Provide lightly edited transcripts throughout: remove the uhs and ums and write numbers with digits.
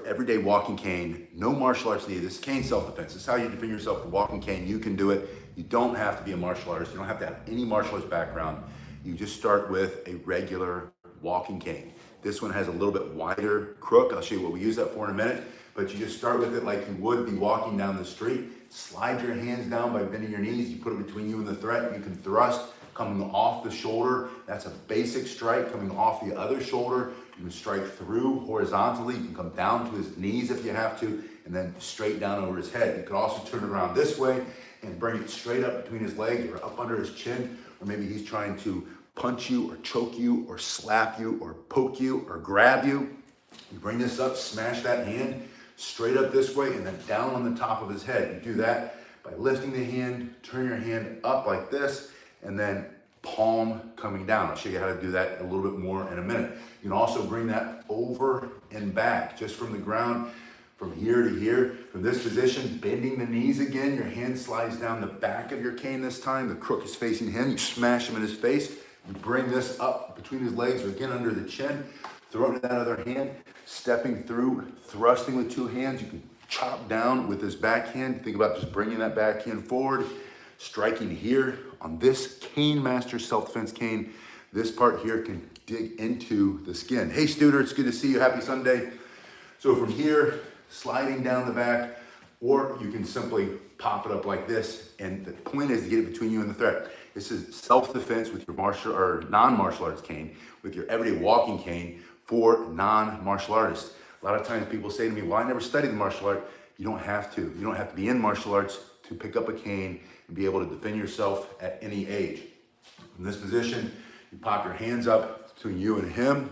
everyday walking cane, no martial arts needed. This is cane self-defense. This is how you defend yourself with walking cane. You can do it. You don't have to be a martial artist. You don't have to have any martial arts background. You just start with a regular walking cane. This one has a little bit wider crook. I'll show you what we use that for in a minute. But you just start with it like you would be walking down the street. Slide your hands down by bending your knees. You put it between you and the threat. You can thrust coming off the shoulder. That's a basic strike. Coming off the other shoulder, you can strike through horizontally. You can come down to his knees if you have to, and then straight down over his head. You can also turn it around this way and bring it straight up between his legs or up under his chin, or maybe he's trying to punch you or choke you or slap you or poke you or grab you. You bring this up, smash that hand straight up this way and then down on the top of his head. You do that by lifting the hand, turn your hand up like this, and then palm coming down. I'll show you how to do that a little bit more in a minute. You can also bring that over and back, just from the ground, from here to here. From this position, bending the knees again, your hand slides down the back of your cane this time. The crook is facing him. You smash him in his face. You bring this up between his legs or again under the chin. Throw it to that other hand, stepping through, thrusting with two hands. You can chop down with this backhand. Think about just bringing that backhand forward, striking here on this Cane Master self-defense cane. This part here can dig into the skin. Hey, Studer, it's good to see you. Happy Sunday. So from here, sliding down the back, or you can simply pop it up like this. And the point is to get it between you and the threat. This is self-defense with your martial or non-martial arts cane, with your everyday walking cane for non-martial artists. A lot of times people say to me, well, I never studied the martial art. You don't have to. You don't have to be in martial arts to pick up a cane and be able to defend yourself at any age. In this position, you pop your hands up between you and him.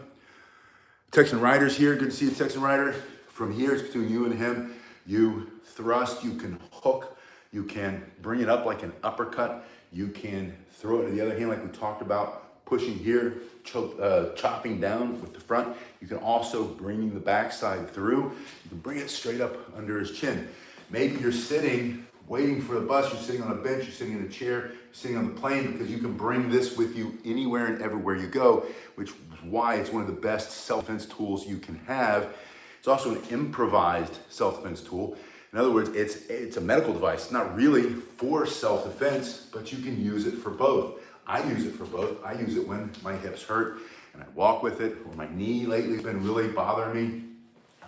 Texan Rider's here. Good to see you, Texan Rider. From here, it's between you and him. You thrust, you can hook, you can bring it up like an uppercut. You can throw it to the other hand like we talked about, pushing here, chopping down with the front. You can also bring the backside through. You can bring it straight up under his chin. Maybe you're sitting, waiting for the bus, you're sitting on a bench, you're sitting in a chair, you're sitting on the plane, because you can bring this with you anywhere and everywhere you go, which is why it's one of the best self-defense tools you can have. It's also an improvised self-defense tool. In other words, it's a medical device. It's not really for self-defense, but you can use it for both. I use it for both. I use it when my hips hurt and I walk with it, or my knee lately has been really bothering me.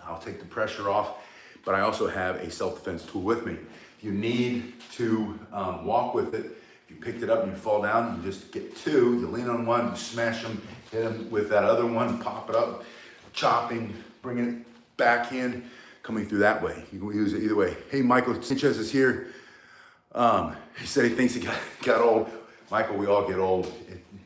I'll take the pressure off, but I also have a self-defense tool with me. If you need to walk with it, if you picked it up and you fall down, you just get two, you lean on one, you smash them, hit them with that other one, pop it up, chopping, bringing it backhand, coming through that way. You can use it either way. Hey, Michael Sanchez is here. He said he thinks he got old. Michael, we all get old.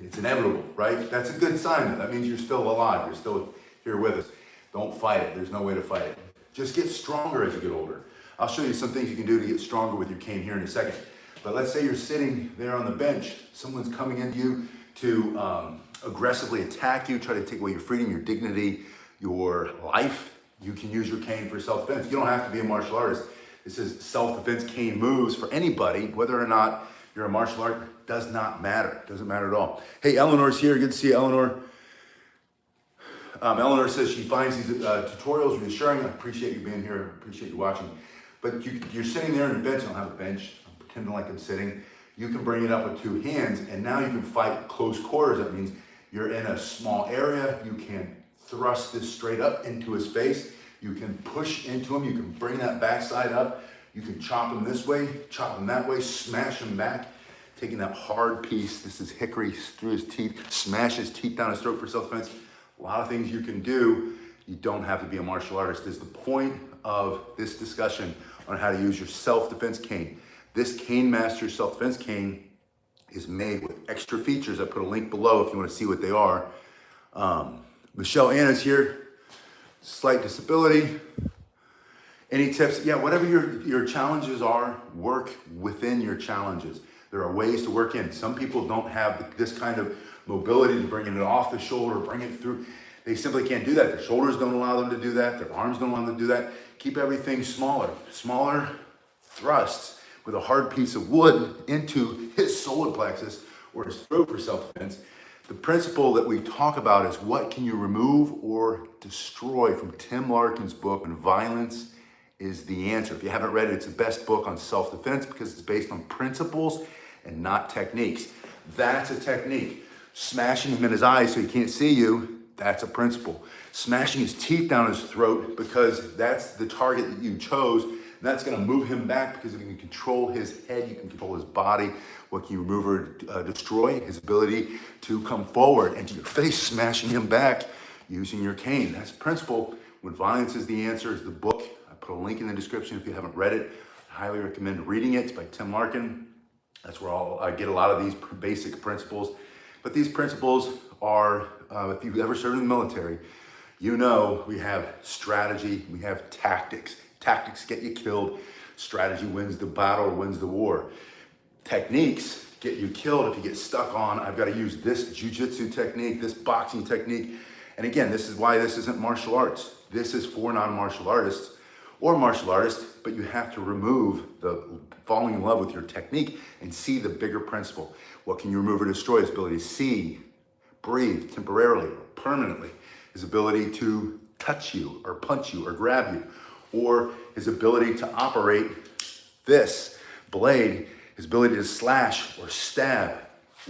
It's inevitable, right? That's a good sign. That means you're still alive. You're still here with us. Don't fight it. There's no way to fight it. Just get stronger as you get older. I'll show you some things you can do to get stronger with your cane here in a second. But let's say you're sitting there on the bench. Someone's coming into you to aggressively attack you, try to take away your freedom, your dignity, your life. You can use your cane for self-defense. You don't have to be a martial artist. This is self-defense cane moves for anybody, whether or not you're a martial artist, does not matter. Doesn't matter at all. Hey, Eleanor's here. Good to see you, Eleanor. Eleanor says she finds these tutorials reassuring. I appreciate you being here. I appreciate you watching. But you're sitting there on the bench. I don't have a bench. I'm pretending like I'm sitting. You can bring it up with two hands, and now you can fight close quarters. That means you're in a small area. You can thrust this straight up into his face. You can push into him. You can bring that backside up. You can chop him this way, chop him that way, smash him back. Taking that hard piece, this is hickory, through his teeth, smash his teeth down his throat for self-defense. A lot of things you can do. You don't have to be a martial artist. This is the point of this discussion on how to use your self-defense cane. This Cane Master self-defense cane is made with extra features. I put a link below if you want to see what they are. Michelle Anna's here. Slight disability. Any tips? Yeah, whatever your challenges are, work within your challenges. There are ways to work in. Some people don't have this kind of mobility to bring it off the shoulder, bring it through. They simply can't do that. Their shoulders don't allow them to do that. Their arms don't allow them to do that. Keep everything smaller. Smaller thrusts with a hard piece of wood into his solar plexus or his throat for self-defense. The principle that we talk about is what can you remove or destroy from Tim Larkin's book, And Violence is the Answer. If you haven't read it, it's the best book on self-defense because it's based on principles and not techniques. That's a technique. Smashing him in his eyes so he can't see you, that's a principle. Smashing his teeth down his throat because that's the target that you chose, and that's going to move him back because if you can control his head, you can control his body. What can you remove or destroy? His ability to come forward and to your face, smashing him back using your cane. That's a principle. When Violence is the Answer is the book. I put a link in the description if you haven't read it. I highly recommend reading it. It's by Tim Larkin. That's where I get a lot of these basic principles. But these principles are, if you've ever served in the military, you know we have strategy, we have tactics. Tactics get you killed. Strategy wins the battle, wins the war. Techniques get you killed if you get stuck on, I've got to use this jujitsu technique, this boxing technique. And again, this is why this isn't martial arts. This is for non-martial artists or martial artists, but you have to remove the falling in love with your technique and see the bigger principle. What can you remove or destroy? His ability to see, breathe temporarily or permanently. His ability to touch you or punch you or grab you. Or his ability to operate this blade, his ability to slash or stab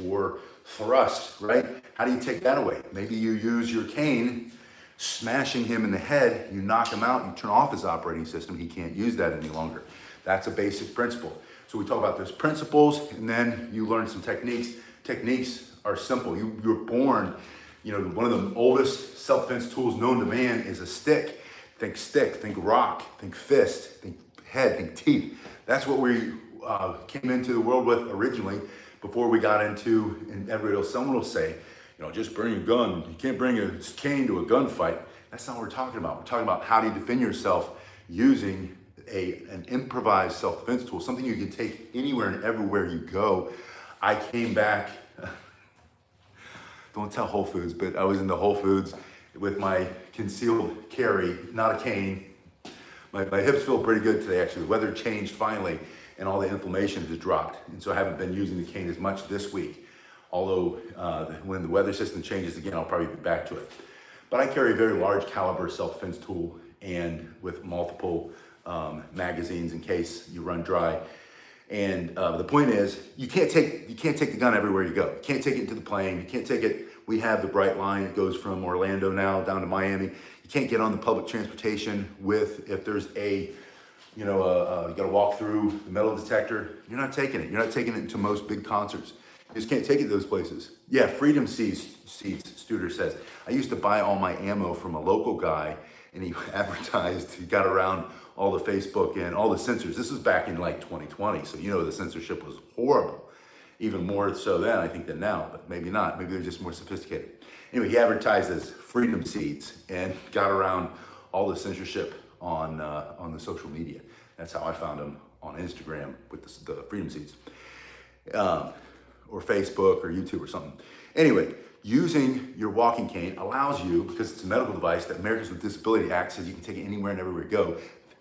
or thrust, right? How do you take that away? Maybe you use your cane, smashing him in the head, you knock him out, you turn off his operating system, he can't use that any longer. That's a basic principle. So we talk about those principles and then you learn some techniques. Techniques are simple. You're born, one of the oldest self-defense tools known to man is a stick. Think rock, think fist, think head, think teeth. That's what we came into the world with originally before we got into, and someone will say, just bring a gun. You can't bring a cane to a gunfight. That's not what we're talking about. We're talking about how do you defend yourself using an improvised self-defense tool, something you can take anywhere and everywhere you go. I came back, don't tell Whole Foods, but I was in the Whole Foods with my concealed carry, not a cane. My hips feel pretty good today, actually. The weather changed finally, and all the inflammation has dropped. And so I haven't been using the cane as much this week. Although when the weather system changes again, I'll probably be back to it. But I carry a very large caliber self-defense tool and with multiple magazines in case you run dry. And the point is, you can't take the gun everywhere you go. You can't take it into the plane. You can't take it. We have the Bright Line. It goes from Orlando now down to Miami. You can't get on the public transportation if there's you got to walk through the metal detector. You're not taking it. You're not taking it to most big concerts. You just can't take it to those places. Yeah, Freedom Seats, Studer says. I used to buy all my ammo from a local guy, and he advertised, he got around all the Facebook and all the censors. This was back in like 2020, so the censorship was horrible. Even more so then, I think, than now, but maybe not. Maybe they're just more sophisticated. Anyway, he advertised as Freedom Seats and got around all the censorship on the social media. That's how I found him on Instagram with the Freedom Seats. Or Facebook or YouTube or something. Anyway, using your walking cane allows you, because it's a medical device that Americans with Disability Act says you can take it anywhere and everywhere you go.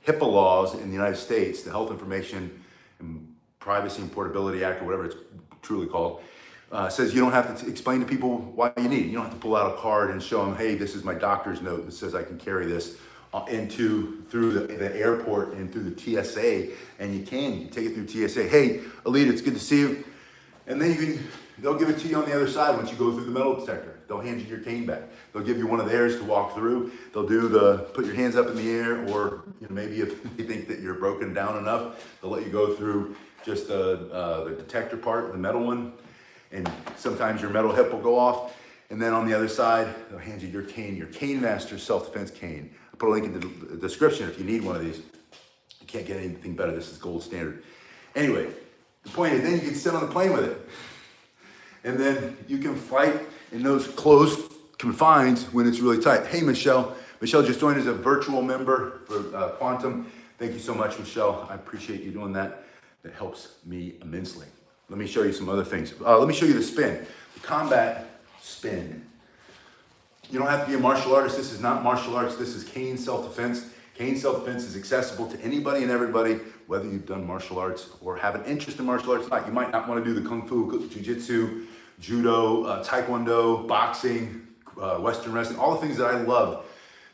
HIPAA laws in the United States, the Health Information and Privacy and Portability Act, or whatever it's truly called, says you don't have to explain to people why you need it. You don't have to pull out a card and show them, hey, this is my doctor's note that says I can carry this through the airport and through the TSA, and you can take it through TSA. Hey, Alita, it's good to see you. And then they'll give it to you on the other side once you go through the metal detector. They'll hand you your cane back. They'll give you one of theirs to walk through. They'll do put your hands up in the air, or maybe if they think that you're broken down enough, they'll let you go through just the detector part, the metal one. And sometimes your metal hip will go off. And then on the other side, they'll hand you your Cane Master self-defense cane. I'll put a link in the description if you need one of these. You can't get anything better. This is gold standard. Anyway, the point is, then you can sit on the plane with it. And then you can fight in those closed confines when it's really tight. Hey, Michelle. Michelle just joined as a virtual member for Quantum. Thank you so much, Michelle. I appreciate you doing that. That helps me immensely. Let me show you some other things. Let me show you the spin. The combat spin. You don't have to be a martial artist. This is not martial arts. This is cane self-defense. Cane self-defense is accessible to anybody and everybody, whether you've done martial arts or have an interest in martial arts or not. You might not want to do the kung fu, jiu-jitsu, judo, taekwondo, boxing, Western wrestling, all the things that I love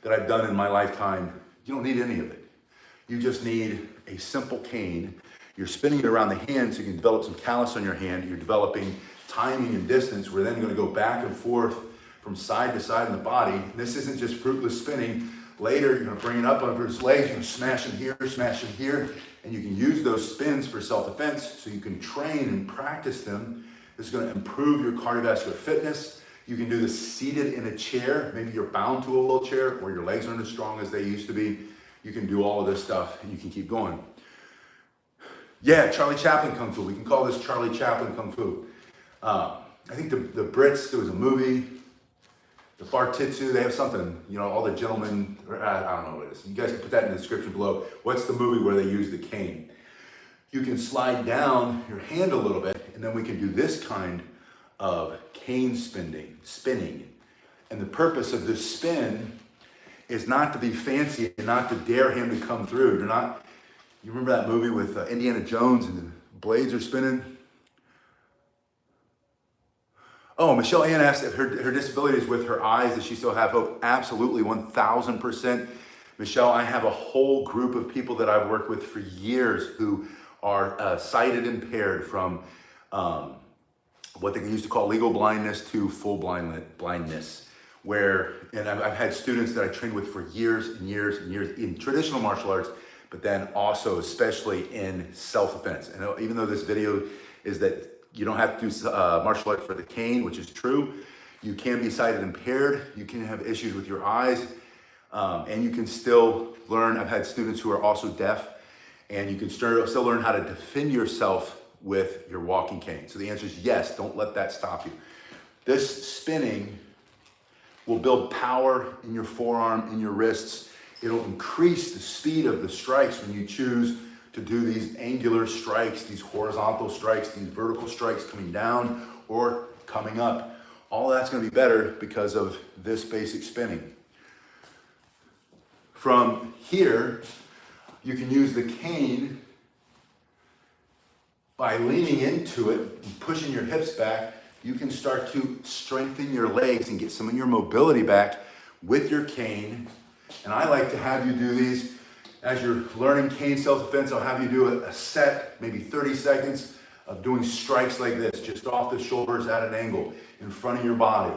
that I've done in my lifetime. You don't need any of it. You just need a simple cane. You're spinning it around the hand so you can develop some callus on your hand. You're developing timing and distance. We're then going to go back and forth from side to side in the body. This isn't just fruitless spinning. Later, you're going to bring it up over his legs. You're going to smash him here, and you can use those spins for self-defense so you can train and practice them. This is going to improve your cardiovascular fitness. You can do this seated in a chair. Maybe you're bound to a little chair or your legs aren't as strong as they used to be. You can do all of this stuff and you can keep going. Yeah, Charlie Chaplin Kung Fu. We can call this Charlie Chaplin Kung Fu. I think the Brits, there was a movie, the Bartitsu, they have something, you know, all the gentlemen, I don't know what it is. You guys can put that in the description below. What's the movie where they use the cane? You can slide down your hand a little bit, and then we can do this kind of cane spinning. And the purpose of this spin is not to be fancy and not to dare him to come through. You remember that movie with Indiana Jones and the blades are spinning? Oh, Michelle Ann asked if her disability is with her eyes. Does she still have hope? Absolutely, 1000%. Michelle, I have a whole group of people that I've worked with for years who are sighted impaired from what they used to call legal blindness to full blindness. And I've had students that I trained with for years and years and years in traditional martial arts, but then also especially in self-defense. And even though this video is that you don't have to do martial arts for the cane, which is true. You can be sighted impaired. You can have issues with your eyes, and you can still learn. I've had students who are also deaf, and you can still learn how to defend yourself with your walking cane. So the answer is yes, don't let that stop you. This spinning will build power in your forearm, in your wrists. It'll increase the speed of the strikes when you choose to do these angular strikes, these horizontal strikes, these vertical strikes coming down or coming up. All that's going to be better because of this basic spinning. From here, you can use the cane by leaning into it and pushing your hips back. You can start to strengthen your legs and get some of your mobility back with your cane. And I like to have you do these as you're learning cane self-defense. I'll have you do a set, maybe 30 seconds of doing strikes like this, just off the shoulders at an angle in front of your body.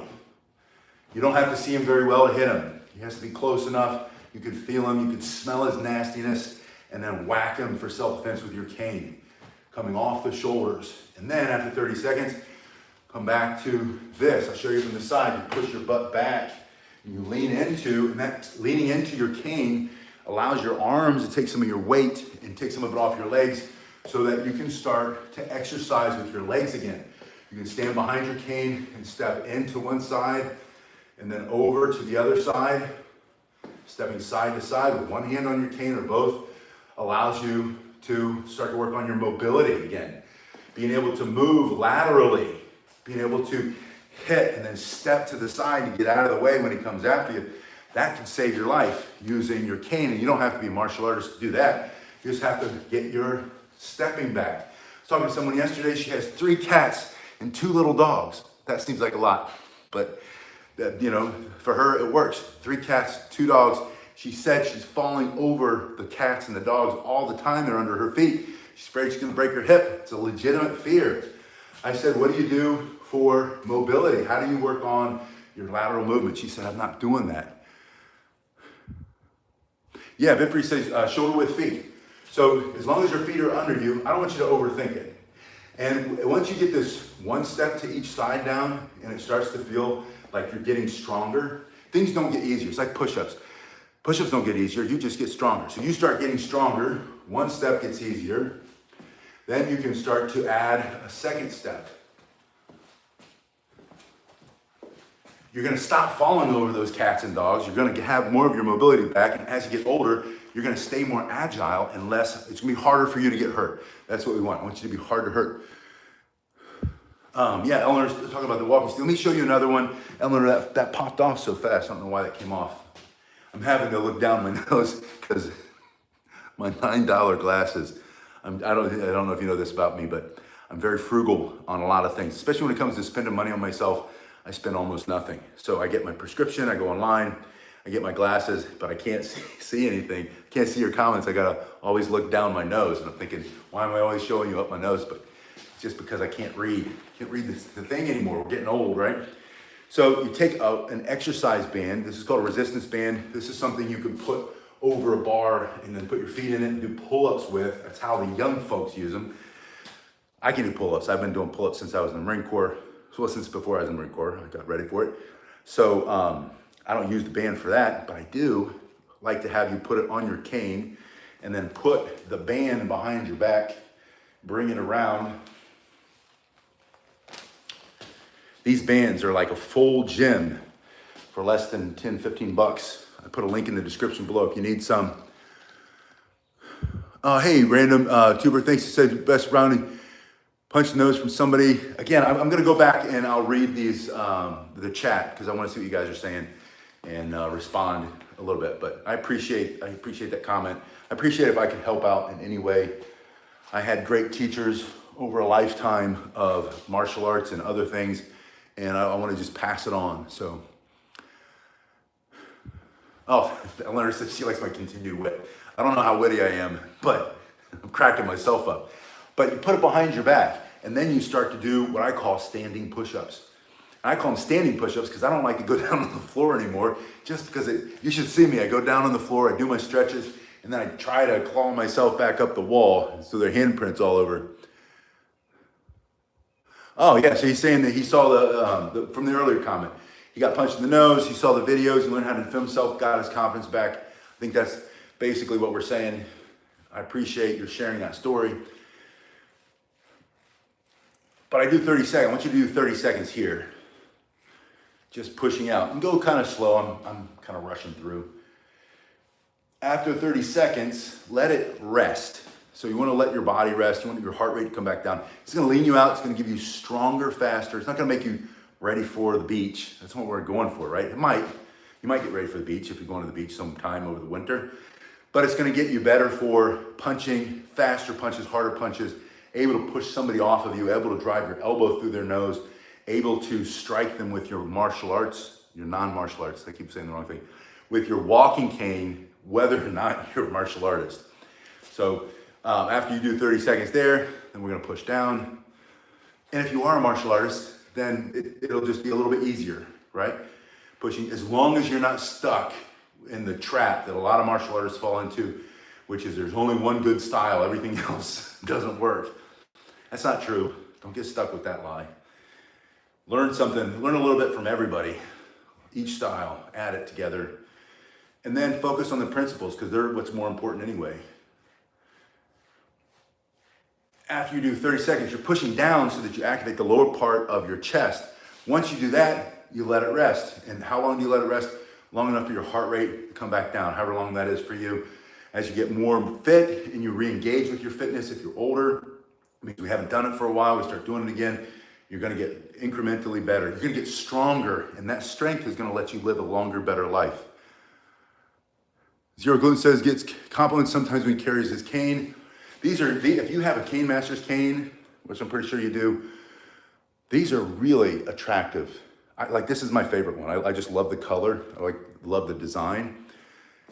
You don't have to see him very well to hit him. He has to be close enough. You can feel him, you can smell his nastiness, and then whack him for self-defense with your cane, coming off the shoulders. And then after 30 seconds, come back to this. I'll show you from the side. You push your butt back, and you lean into, and that leaning into your cane allows your arms to take some of your weight and take some of it off your legs so that you can start to exercise with your legs again. You can stand behind your cane and step into one side and then over to the other side. Stepping side to side with one hand on your cane or both allows you to start to work on your mobility again. Being able to move laterally, being able to hit and then step to the side to get out of the way when he comes after you. That can save your life using your cane, and you don't have to be a martial artist to do that. You just have to get your stepping back. I was talking to someone yesterday, she has 3 cats and 2 little dogs. That seems like a lot, but for her it works. 3 cats, 2 dogs. She said she's falling over the cats and the dogs all the time. They're under her feet. She's afraid she's gonna break her hip. It's a legitimate fear. I said, what do you do for mobility? How do you work on your lateral movement? She said, I'm not doing that. Yeah, Bifrey says shoulder width feet. So as long as your feet are under you, I don't want you to overthink it. And once you get this one step to each side down and it starts to feel like you're getting stronger, things don't get easier. It's like push-ups. Push-ups don't get easier, you just get stronger. So you start getting stronger, one step gets easier, then you can start to add a second step. You're gonna stop falling over those cats and dogs. You're gonna have more of your mobility back, and as you get older, you're gonna stay more agile and less, it's gonna be harder for you to get hurt. That's what we want. I want you to be hard to hurt. Yeah, Eleanor's talking about the walking stick. Let me show you another one. Eleanor, that popped off so fast. I don't know why that came off. I'm having to look down my nose because my $9 glasses, I don't know if you know this about me, but I'm very frugal on a lot of things, especially when it comes to spending money on myself. I spend almost nothing. So I get my prescription, I go online, I get my glasses, but I can't see anything. Can't see your comments. I gotta always look down my nose, and I'm thinking, why am I always showing you up my nose? But it's just because I can't read. The thing anymore. We're getting old, right? So you take an exercise band. This is called a resistance band. This is something you can put over a bar and then put your feet in it and do pull-ups with. That's how the young folks use them. I can do pull-ups. I've been doing pull-ups since I was in the Marine Corps. Well, since before I was in the Marine Corps, I got ready for it. So I don't use the band for that, but I do like to have you put it on your cane and then put the band behind your back, bring it around. These bands are like a full gym for less than 10, 15 bucks. I put a link in the description below if you need some. Hey, random tuber, thanks. You said best rounding. Punch the nose from somebody. Again, I'm gonna go back and I'll read these, the chat, because I wanna see what you guys are saying and respond a little bit. But I appreciate that comment. I appreciate if I can help out in any way. I had great teachers over a lifetime of martial arts and other things, and I wanna just pass it on, so. Oh, Eleanor says she likes my continued wit. I don't know how witty I am, but I'm cracking myself up. But you put it behind your back, and then you start to do what I call standing push-ups. I call them standing push-ups because I don't like to go down on the floor anymore, just because you should see me. I go down on the floor, I do my stretches, and then I try to claw myself back up the wall, so there are handprints all over. Oh yeah, so he's saying that he saw from the earlier comment, he got punched in the nose, he saw the videos, he learned how to film himself, got his confidence back. I think that's basically what we're saying. I appreciate your sharing that story. But I do 30 seconds. I want you to do 30 seconds here. Just pushing out. And go kind of slow. I'm kind of rushing through. After 30 seconds, let it rest. So you want to let your body rest. You want your heart rate to come back down. It's going to lean you out. It's going to give you stronger, faster. It's not going to make you ready for the beach. That's what we're going for, right? It might. You might get ready for the beach if you're going to the beach sometime over the winter. But it's going to get you better for punching, faster punches, harder punches, able to push somebody off of you, able to drive your elbow through their nose, able to strike them with your martial arts, your non-martial arts, I keep saying the wrong thing, with your walking cane, whether or not you're a martial artist. So after you do 30 seconds there, then we're gonna push down. And if you are a martial artist, then it'll just be a little bit easier, right? Pushing, as long as you're not stuck in the trap that a lot of martial artists fall into, which is there's only one good style, everything else doesn't work. That's not true. Don't get stuck with that lie. Learn something, learn a little bit from everybody, each style, add it together, and then focus on the principles because they're what's more important anyway. After you do 30 seconds, you're pushing down so that you activate the lower part of your chest. Once you do that, you let it rest. And how long do you let it rest? Long enough for your heart rate to come back down, however long that is for you. As you get more fit and you re-engage with your fitness, if you're older, means we haven't done it for a while, we start doing it again, you're gonna get incrementally better. You're gonna get stronger, and that strength is gonna let you live a longer, better life. Zero Gluten says, gets compliments sometimes when he carries his cane. If you have a Cane Master's cane, which I'm pretty sure you do, these are really attractive. This is my favorite one. I just love the color. Love the design.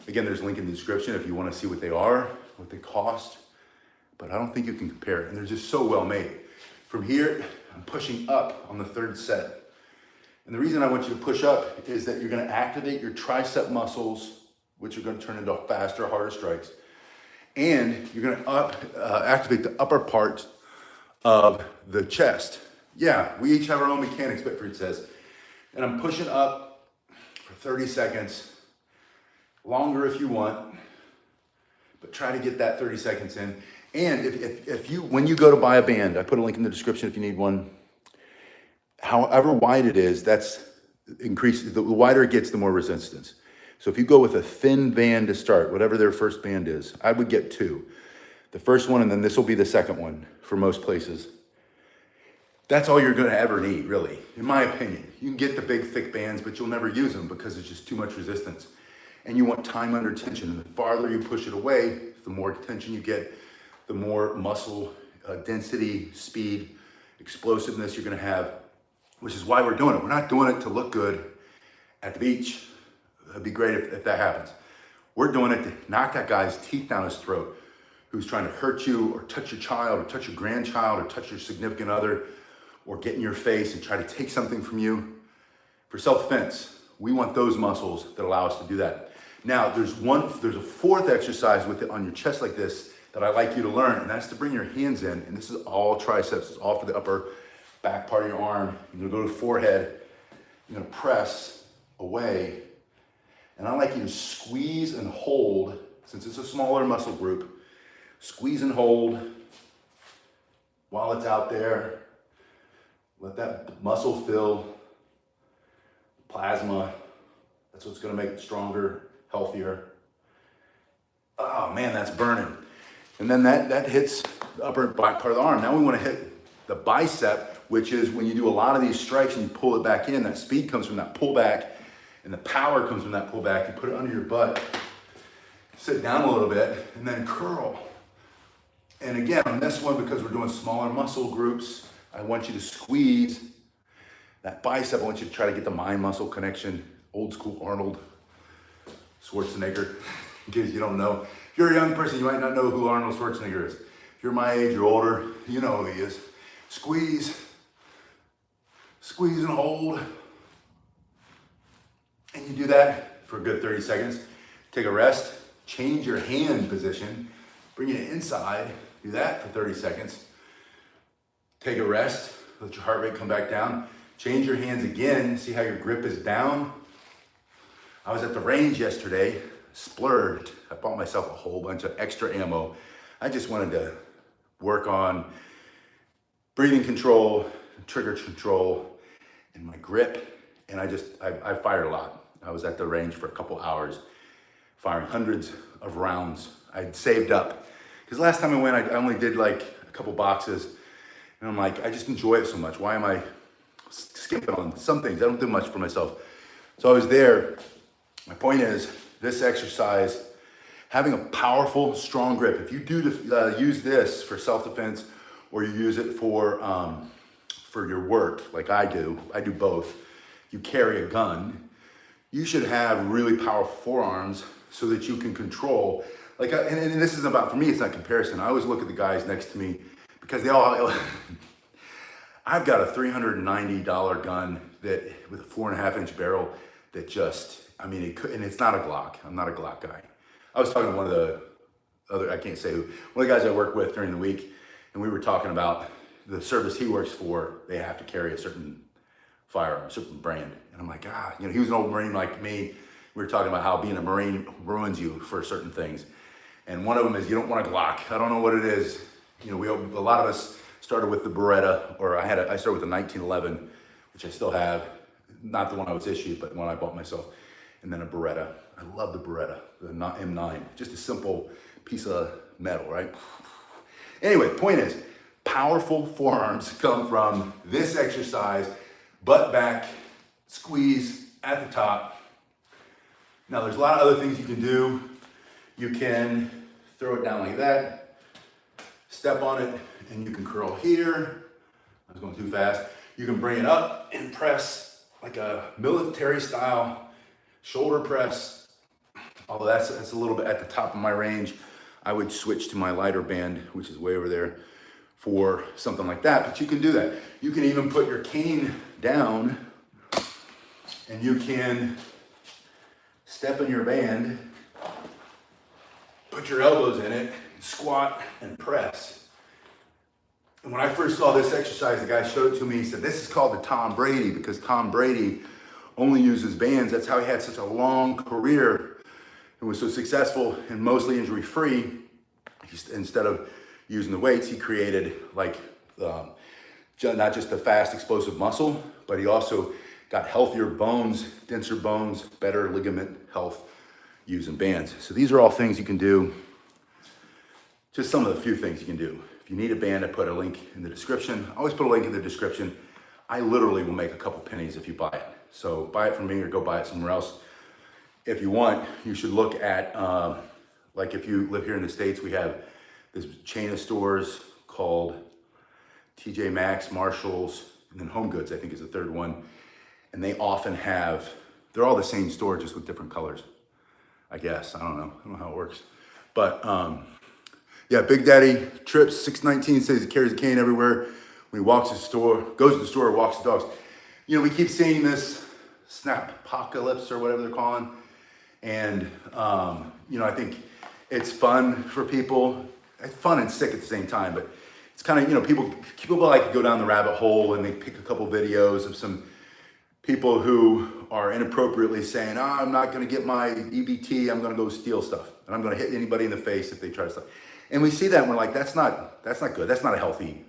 Again, there's a link in the description if you want to see what they are, what they cost. But I don't think you can compare it. And they're just so well made. From here, I'm pushing up on the third set. And the reason I want you to push up is that you're going to activate your tricep muscles, which are going to turn into faster, harder strikes. And you're going to activate the upper part of the chest. Yeah, we each have our own mechanics, Bitfried says. And I'm pushing up for 30 seconds. Longer if you want, but try to get that 30 seconds in. And when you go to buy a band, I put a link in the description if you need one. However wide it is, that's increased. The wider it gets, the more resistance. So if you go with a thin band to start, whatever their first band is, I would get 2. The first one, and then this will be the second one for most places. That's all you're gonna ever need, really, in my opinion. You can get the big, thick bands, but you'll never use them because it's just too much resistance. And you want time under tension. And the farther you push it away, the more tension you get, the more muscle density, speed, explosiveness you're gonna have, which is why we're doing it. We're not doing it to look good at the beach. It'd be great if that happens. We're doing it to knock that guy's teeth down his throat who's trying to hurt you or touch your child or touch your grandchild or touch your significant other or get in your face and try to take something from you. For self-defense, we want those muscles that allow us to do that. Now, there's a fourth exercise with it on your chest like this that I like you to learn, and that's to bring your hands in, and this is all triceps, it's all for the upper back part of your arm. You're gonna go to the forehead, you're gonna press away, and I like you to squeeze and hold, since it's a smaller muscle group, squeeze and hold while it's out there. Let that muscle fill, plasma, that's what's gonna make it stronger, healthier. Oh man, that's burning. And then that hits the upper back part of the arm. Now we wanna hit the bicep, which is when you do a lot of these strikes and you pull it back in, that speed comes from that pullback and the power comes from that pullback. You put it under your butt, sit down a little bit, and then curl. And again, on this one, because we're doing smaller muscle groups, I want you to squeeze that bicep. I want you to try to get the mind muscle connection, old school Arnold Schwarzenegger, in case you don't know. If you're a young person, you might not know who Arnold Schwarzenegger is. If you're my age or older, you know who he is. Squeeze, squeeze and hold. And you do that for a good 30 seconds. Take a rest, change your hand position, bring it inside, do that for 30 seconds. Take a rest, let your heart rate come back down. Change your hands again, see how your grip is down. I was at the range yesterday, splurged. I bought myself a whole bunch of extra ammo. I just wanted to work on breathing control, trigger control, and my grip. And I fired a lot. I was at the range for a couple hours, firing hundreds of rounds. I'd saved up. Because last time I went, I only did like a couple boxes. And I'm like, I just enjoy it so much. Why am I skipping on some things? I don't do much for myself. So I was there. My point is, this exercise, having a powerful, strong grip. If you do use this for self-defense, or you use it for your work, like I do both. You carry a gun, you should have really powerful forearms so that you can control. Like, and this isn't about, for me, it's not comparison. I always look at the guys next to me because they all, I've got a $390 gun that with a 4.5-inch barrel that just, I mean, it could, and it's not a Glock. I'm not a Glock guy. I was talking to one of the other, I can't say who, one of the guys I work with during the week, and we were talking about the service he works for. They have to carry a certain firearm, a certain brand. And I'm like, he was an old Marine like me. We were talking about how being a Marine ruins you for certain things. And one of them is you don't want a Glock. I don't know what it is. A lot of us started with the Beretta, or I started with the 1911, which I still have. Not the one I was issued, but the one I bought myself. And then a Beretta. I love the Beretta, the M9. Just a simple piece of metal, right? Anyway, point is, powerful forearms come from this exercise, butt back, squeeze at the top. Now there's a lot of other things you can do. You can throw it down like that, step on it, and you can curl here. I was going too fast. You can bring it up and press like a military style shoulder press. Although that's a little bit at the top of my range. I would switch to my lighter band, which is way over there, for something like that, but you can do that. You can even put your cane down and you can step in your band, put your elbows in it, squat and press. And when I first saw this exercise, the guy showed it to me, he said, this is called the Tom Brady, because Tom Brady only uses bands. That's how he had such a long career and was so successful and mostly injury-free. Instead of using the weights, he created not just the fast, explosive muscle, but he also got healthier bones, denser bones, better ligament health using bands. So these are all things you can do. Just some of the few things you can do. If you need a band, I put a link in the description. I always put a link in the description. I literally will make a couple pennies if you buy it. So buy it from me or go buy it somewhere else. If you want, you should look at, like if you live here in the States, we have this chain of stores called TJ Maxx, Marshalls, and then Home Goods, I think is the third one. And they often have, they're all the same store, just with different colors, I guess. I don't know how it works. But yeah, Big Daddy Trips 619 says he carries a cane everywhere. When he walks to the store, goes to the store, walks the dogs. You know, we keep seeing this snap apocalypse or whatever they're calling. And, you know, I think it's fun for people. It's fun and sick at the same time, but it's kind of, you know, people like to go down the rabbit hole and they pick a couple videos of some people who are inappropriately saying, oh, I'm not going to get my EBT. I'm going to go steal stuff. And I'm going to hit anybody in the face if they try to stuff. And we see that and we're like, that's not good. That's not a healthy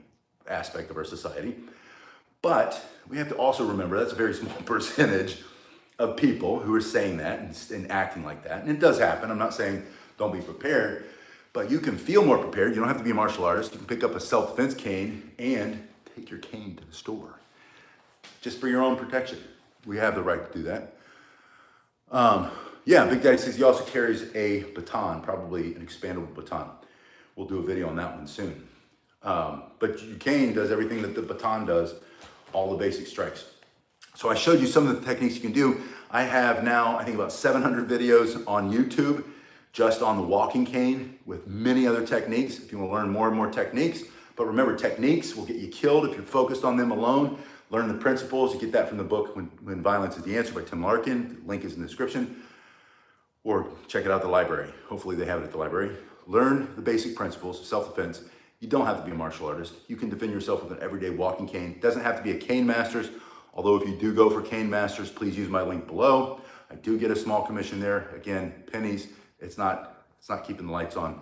aspect of our society. But we have to also remember that's a very small percentage of people who are saying that and acting like that. And it does happen. I'm not saying don't be prepared, but you can feel more prepared. You don't have to be a martial artist. You can pick up a self-defense cane and take your cane to the store just for your own protection. We have the right to do that. Yeah, Big Daddy says he also carries a baton, probably an expandable baton. We'll do a video on that one soon. But your cane does everything that the baton does, all the basic strikes. So I showed you some of the techniques you can do. I have now, I think about 700 videos on YouTube just on the walking cane with many other techniques if you want to learn more and more techniques. But remember, techniques will get you killed if you're focused on them alone. Learn the principles. You get that from the book When Violence is the Answer by Tim Larkin. The link is in the description. Or check it out at the library. Hopefully they have it at the library. Learn the basic principles of self-defense. You don't have to be a martial artist. You can defend yourself with an everyday walking cane. It doesn't have to be a cane master's. Although if you do go for cane masters, please use my link below. I do get a small commission there. Again, pennies. It's not keeping the lights on,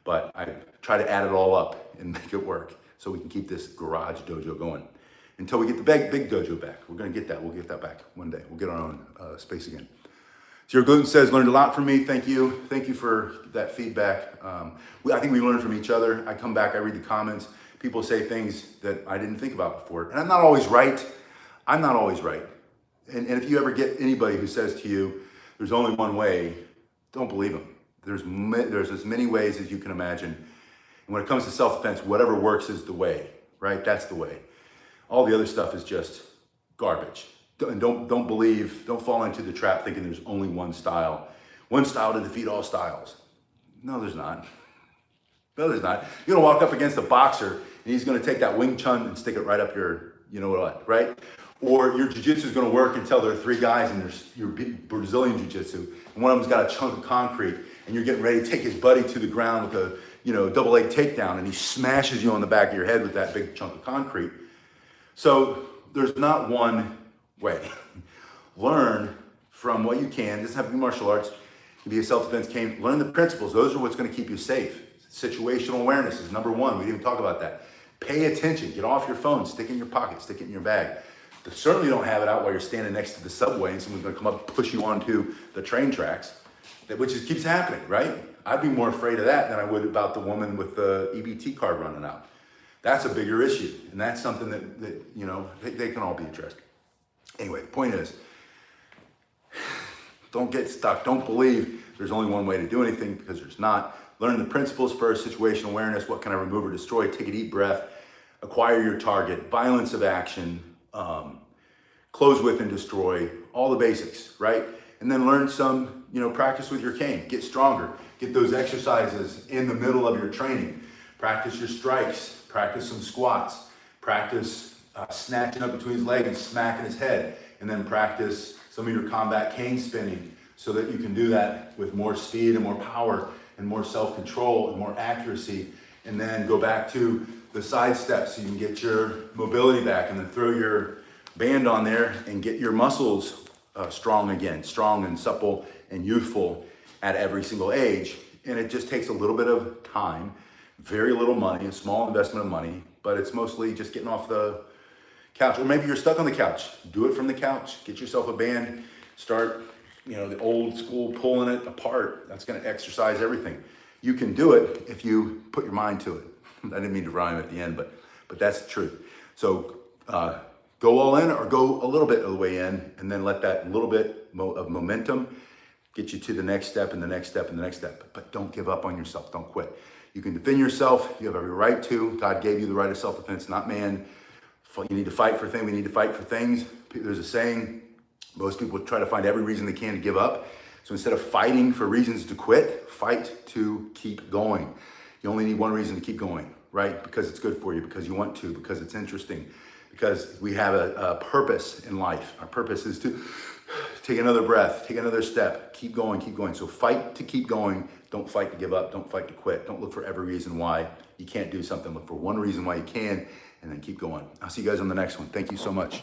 but I try to add it all up and make it work so we can keep this garage dojo going until we get the big dojo back. We're gonna get that. We'll get that back one day. We'll get our own space again. Zero Gluten says, learned a lot from me. Thank you. Thank you for that feedback. I think we learn from each other. I come back, I read the comments. People say things that I didn't think about before. And I'm not always right. I'm not always right. And if you ever get anybody who says to you, there's only one way, don't believe them. There's as many ways as you can imagine. And when it comes to self-defense, whatever works is the way, right? That's the way. All the other stuff is just garbage. And don't fall into the trap thinking there's only one style to defeat all styles. No, there's not. No, there's not. You're gonna walk up against a boxer and he's gonna take that Wing Chun and stick it right up your, you know what, right? Or your jiu-jitsu is gonna work until there are three guys and there's your Brazilian jiu-jitsu, and one of them's got a chunk of concrete and you're getting ready to take his buddy to the ground with a double leg takedown and he smashes you on the back of your head with that big chunk of concrete. So there's not one way. Learn from what you can. It doesn't have to be martial arts. It can be a self-defense cane. Learn the principles. Those are what's going to keep you safe. Situational awareness is number one. We didn't even talk about that. Pay attention. Get off your phone. Stick it in your pocket. Stick it in your bag. But certainly don't have it out while you're standing next to the subway and someone's going to come up and push you onto the train tracks, which keeps happening, right? I'd be more afraid of that than I would about the woman with the EBT card running out. That's a bigger issue. And that's something that you know, they can all be addressed. Anyway, the point is, don't get stuck. Don't believe there's only one way to do anything, because there's not. Learn the principles first, situational awareness. What can I remove or destroy? Take a deep breath. Acquire your target. Violence of action. Close with and destroy. All the basics, right? And then learn some, practice with your cane. Get stronger. Get those exercises in the middle of your training. Practice your strikes. Practice some squats. Practice snatching up between his legs and smacking his head. And then practice some of your combat cane spinning so that you can do that with more speed and more power and more self-control and more accuracy. And then go back to the side steps so you can get your mobility back, and then throw your band on there and get your muscles strong again, strong and supple and youthful at every single age. And it just takes a little bit of time, very little money, a small investment of money, but it's mostly just getting off the couch. Or maybe you're stuck on the couch. Do it from the couch. Get yourself a band. Start, the old school pulling it apart. That's going to exercise everything. You can do it if you put your mind to it. I didn't mean to rhyme at the end, but that's the truth. So go all in or go a little bit of the way in, and then let that little bit of momentum get you to the next step and the next step and the next step. But don't give up on yourself. Don't quit. You can defend yourself. You have every right to. God gave you the right of self-defense, not man. You need to fight for things. We need to fight for things. There's a saying, most people try to find every reason they can to give up. So instead of fighting for reasons to quit, fight to keep going. You only need one reason to keep going, right? Because it's good for you, because you want to, because it's interesting, because we have a purpose in life. Our purpose is to take another breath, take another step, keep going, keep going. So fight to keep going. Don't fight to give up. Don't fight to quit. Don't look for every reason why you can't do something. Look for one reason why you can, and then keep going. I'll see you guys on the next one. Thank you so much.